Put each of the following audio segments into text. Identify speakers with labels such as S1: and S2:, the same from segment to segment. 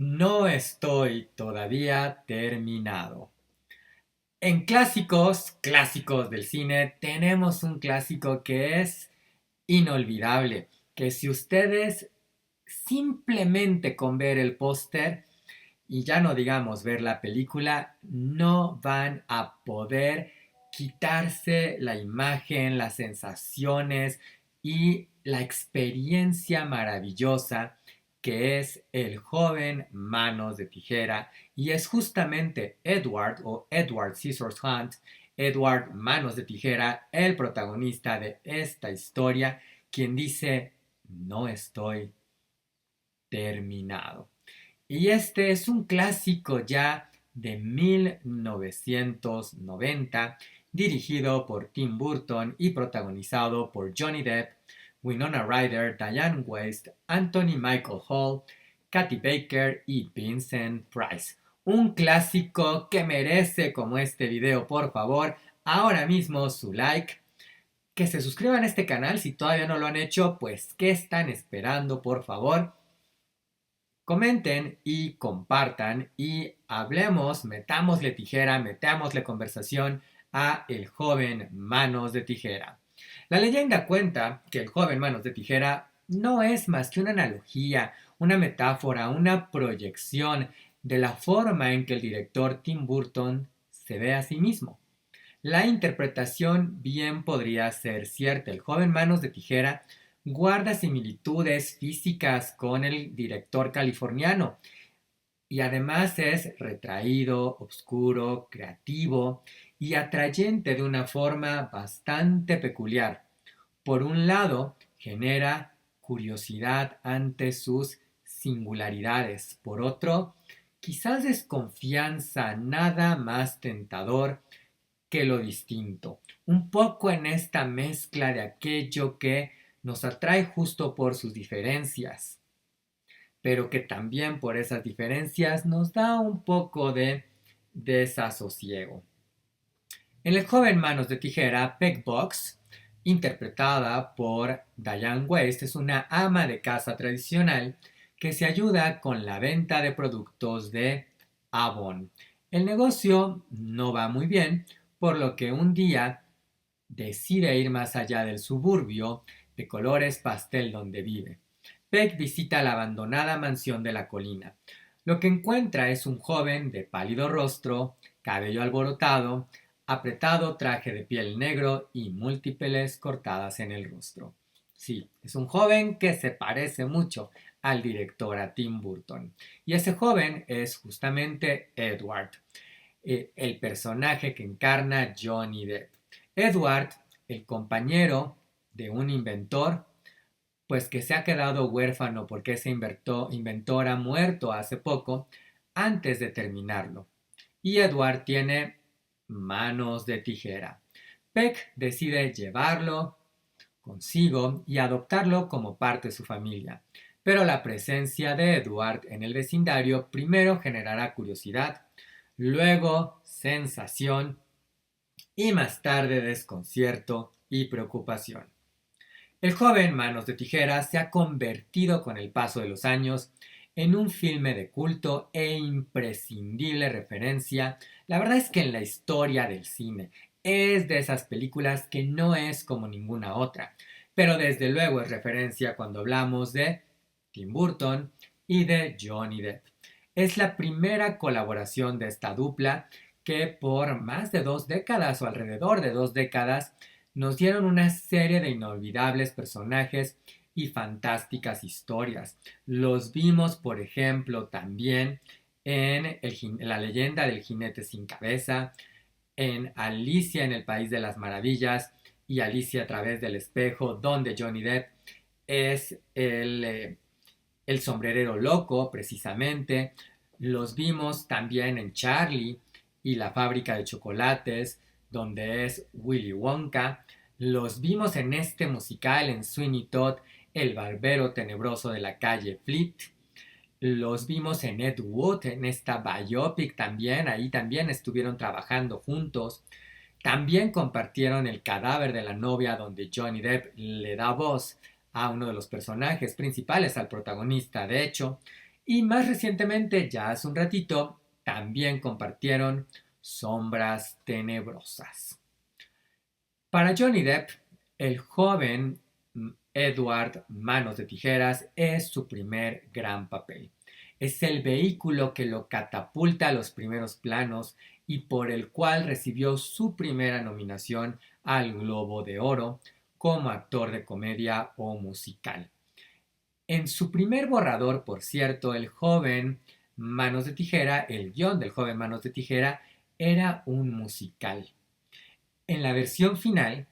S1: No estoy todavía terminado. En clásicos del cine, tenemos un clásico que es inolvidable, que si ustedes simplemente con ver el póster y ya no digamos ver la película, no van a poder quitarse la imagen, las sensaciones y la experiencia maravillosa que es el joven Manos de Tijera. Y es justamente Edward o Edward Scissorhands, Edward Manos de Tijera, el protagonista de esta historia, quien dice, no estoy terminado. Y este es un clásico ya de 1990, dirigido por Tim Burton y protagonizado por Johnny Depp, Winona Ryder, Diane West, Anthony Michael Hall, Kathy Baker y Vincent Price. Un clásico que merece, como este video, por favor, ahora mismo su like, que se suscriban a este canal si todavía no lo han hecho, pues ¿qué están esperando, por favor? Comenten y compartan y hablemos, metámosle tijera, metámosle conversación a el joven Manos de Tijera. La leyenda cuenta que el joven Manos de Tijera no es más que una analogía, una metáfora, una proyección de la forma en que el director Tim Burton se ve a sí mismo. La interpretación bien podría ser cierta. El joven Manos de Tijera guarda similitudes físicas con el director californiano y además es retraído, oscuro, creativo y atrayente de una forma bastante peculiar. Por un lado, genera curiosidad ante sus singularidades. Por otro, quizás desconfianza nada más tentador que lo distinto. Un poco en esta mezcla de aquello que nos atrae justo por sus diferencias, pero que también por esas diferencias nos da un poco de desasosiego. En El joven Manos de Tijera, Peg Box, interpretada por Diane West, es una ama de casa tradicional que se ayuda con la venta de productos de Avon. El negocio no va muy bien, por lo que un día decide ir más allá del suburbio de colores pastel donde vive. Peg visita la abandonada mansión de la colina. Lo que encuentra es un joven de pálido rostro, cabello alborotado, apretado traje de piel negro y múltiples cortadas en el rostro. Sí, es un joven que se parece mucho al director, a Tim Burton. Y ese joven es justamente Edward, el personaje que encarna Johnny Depp. Edward, el compañero de un inventor, pues que se ha quedado huérfano porque ese inventor ha muerto hace poco antes de terminarlo. Y Edward tiene manos de tijera. Peck decide llevarlo consigo y adoptarlo como parte de su familia. Pero la presencia de Edward en el vecindario primero generará curiosidad, luego sensación y más tarde desconcierto y preocupación. El joven Manos de Tijera se ha convertido con el paso de los años en un filme de culto e imprescindible referencia. La verdad es que en la historia del cine es de esas películas que no es como ninguna otra, pero desde luego es referencia cuando hablamos de Tim Burton y de Johnny Depp. Es la primera colaboración de esta dupla que por más de 2 décadas o alrededor de 2 décadas nos dieron una serie de inolvidables personajes y fantásticas historias. Los vimos, por ejemplo, también en La leyenda del jinete sin cabeza, en Alicia en el País de las Maravillas y Alicia a través del espejo, donde Johnny Depp es el sombrerero loco, precisamente. Los vimos también en Charlie y la fábrica de chocolates, donde es Willy Wonka. Los vimos en este musical en Sweeney Todd, el barbero tenebroso de la calle Fleet. Los vimos en Ed Wood, en esta biopic también, ahí también estuvieron trabajando juntos. También compartieron El cadáver de la novia, donde Johnny Depp le da voz a uno de los personajes principales, al protagonista, de hecho. Y más recientemente, ya hace un ratito, también compartieron Sombras Tenebrosas. Para Johnny Depp, el joven Edward Manos de Tijeras es su primer gran papel. Es el vehículo que lo catapulta a los primeros planos y por el cual recibió su primera nominación al Globo de Oro como actor de comedia o musical. En su primer borrador, por cierto, el joven Manos de Tijera, el guión del joven Manos de Tijera, era un musical. En la versión final,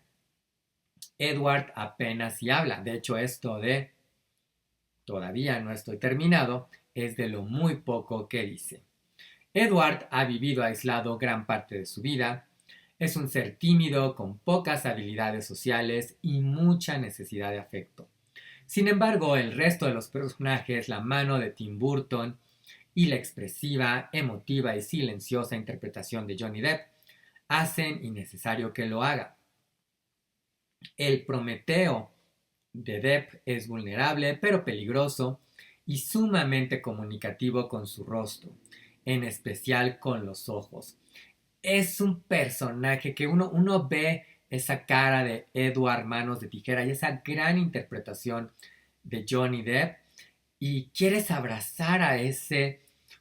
S1: Edward apenas si habla. De hecho, esto de todavía no estoy terminado es de lo muy poco que dice. Edward ha vivido aislado gran parte de su vida. Es un ser tímido, con pocas habilidades sociales y mucha necesidad de afecto. Sin embargo, el resto de los personajes, la mano de Tim Burton y la expresiva, emotiva y silenciosa interpretación de Johnny Depp, hacen innecesario que lo haga. El Prometeo de Depp es vulnerable pero peligroso y sumamente comunicativo con su rostro, en especial con los ojos. Es un personaje que uno ve esa cara de Edward Manos de Tijera y esa gran interpretación de Johnny Depp y quieres abrazar a ese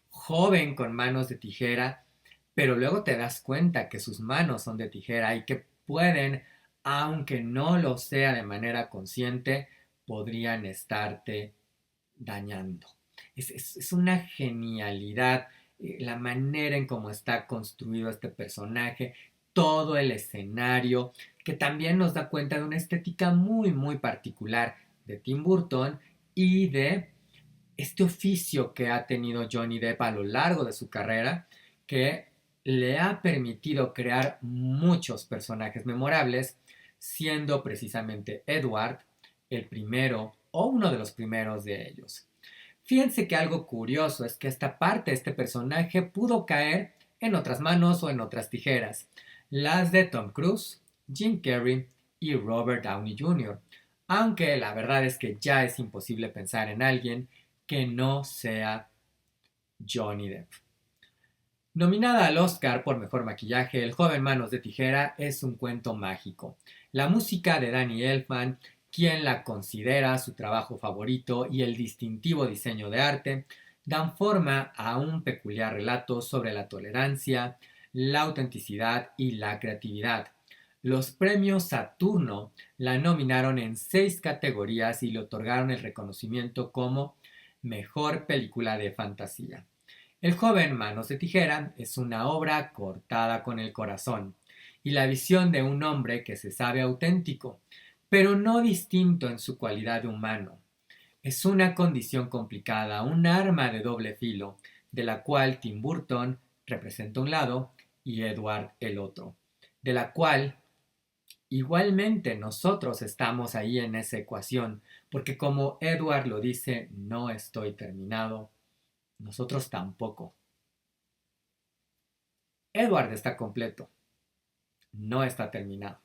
S1: joven con manos de tijera, pero luego te das cuenta que sus manos son de tijera y que pueden, aunque no lo sea de manera consciente, podrían estarte dañando. Es una genialidad la manera en cómo está construido este personaje, todo el escenario, que también nos da cuenta de una estética muy, muy particular de Tim Burton y de este oficio que ha tenido Johnny Depp a lo largo de su carrera, que le ha permitido crear muchos personajes memorables, siendo precisamente Edward el primero o uno de los primeros de ellos. Fíjense que algo curioso es que esta parte de este personaje pudo caer en otras manos o en otras tijeras, las de Tom Cruise, Jim Carrey y Robert Downey Jr., aunque la verdad es que ya es imposible pensar en alguien que no sea Johnny Depp. Nominada al Oscar por Mejor Maquillaje, El joven Manos de Tijera es un cuento mágico. La música de Danny Elfman, quien la considera su trabajo favorito, y el distintivo diseño de arte dan forma a un peculiar relato sobre la tolerancia, la autenticidad y la creatividad. Los premios Saturno la nominaron en 6 categorías y le otorgaron el reconocimiento como Mejor Película de Fantasía. El joven Manos de Tijera es una obra cortada con el corazón y la visión de un hombre que se sabe auténtico, pero no distinto en su cualidad de humano. Es una condición complicada, un arma de doble filo, de la cual Tim Burton representa un lado y Edward el otro, de la cual igualmente nosotros estamos ahí en esa ecuación, porque como Edward lo dice, no estoy terminado, nosotros tampoco. Edward está completo, no está terminado.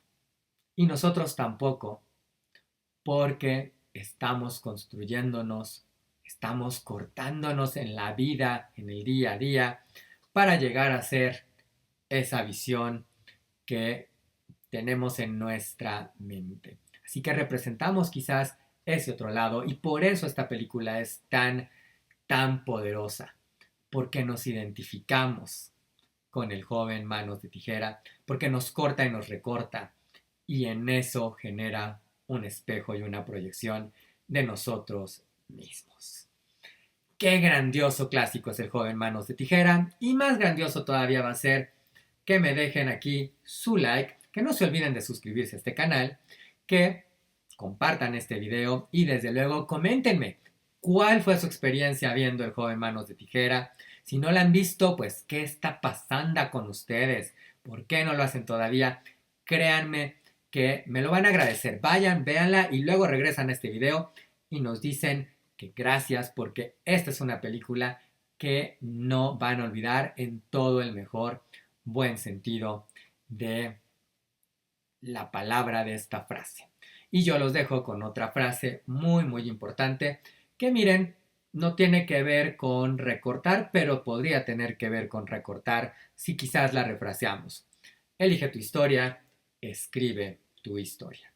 S1: Y nosotros tampoco, porque estamos construyéndonos, estamos cortándonos en la vida, en el día a día, para llegar a ser esa visión que tenemos en nuestra mente. Así que representamos quizás ese otro lado y por eso esta película es tan poderosa, porque nos identificamos con el joven Manos de Tijera, porque nos corta y nos recorta, y en eso genera un espejo y una proyección de nosotros mismos. Qué grandioso clásico es el joven Manos de Tijera, y más grandioso todavía va a ser que me dejen aquí su like, que no se olviden de suscribirse a este canal, que compartan este video y desde luego coméntenme cuál fue su experiencia viendo el joven Manos de Tijera. Si no la han visto, pues ¿qué está pasando con ustedes? ¿Por qué no lo hacen todavía? Créanme que me lo van a agradecer. Vayan, véanla y luego regresan a este video y nos dicen que gracias porque esta es una película que no van a olvidar en todo el mejor buen sentido de la palabra de esta frase. Y yo los dejo con otra frase muy muy importante que miren, no tiene que ver con recortar, pero podría tener que ver con recortar si quizás la refraseamos. Elige tu historia, escribe tu historia.